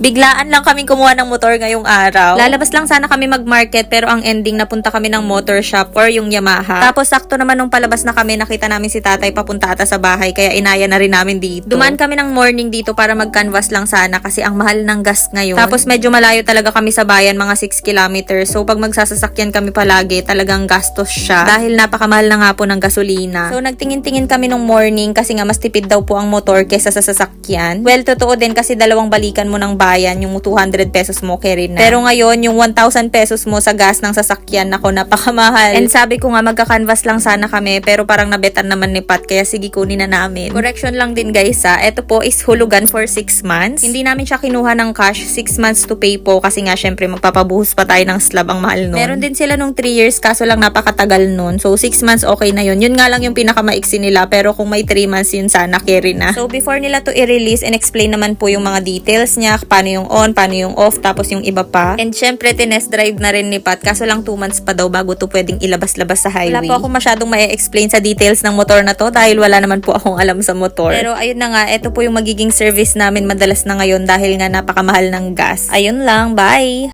Biglaan lang kaming kumuha ng motor ngayong araw. Lalabas lang sana kami mag-market pero ang ending napunta kami ng motor shop or yung Yamaha. Tapos sakto naman nung palabas na kami, nakita namin si tatay papunta ata sa bahay kaya inaya na rin namin dito. Dumaan kami ng morning dito para mag-canvas lang sana kasi ang mahal ng gas ngayon. Tapos medyo malayo talaga kami sa bayan, mga 6 kilometers. So pag magsasasakyan kami palagi, talagang gastos siya dahil napakamahal na nga po ng gasolina. So nagtingin-tingin kami nung morning kasi nga mas tipid daw po ang motor kesa sa sasakyan. Well, totoo din kasi dalawang balikan mo ng bayan, yung 200 pesos mo carry na. Pero ngayon, yung 1,000 pesos mo sa gas ng sasakyan, nako, napakamahal. And sabi ko nga, magka-canvas lang sana kami, pero parang nabetan naman ni Pat, kaya sige, kunin na namin. Correction lang din guys ha, ito po is hulugan for 6 months. Hindi namin siya kinuha ng cash, 6 months to pay po, kasi nga syempre magpapabuhos pa tayo ng slab, ang mahal nun. Meron din sila nung 3 years, kaso lang napakatagal nun. So 6 months okay na yun. Yun nga lang yung pinakamaiksi nila, pero kung may 3 months yun sana, carry na. So before nila to i-release and explain naman po yung mga details niya, paano yung on, paano yung off, tapos yung iba pa. And syempre, tinest drive na rin ni Pat, kaso lang 2 months pa daw bago to pwedeng ilabas-labas sa highway. Wala po ako masyadong explain sa details ng motor na to dahil wala naman po akong alam sa motor. Pero ayun na nga, ito po yung magiging service namin madalas na ngayon dahil nga napakamahal ng gas. Ayun lang, bye!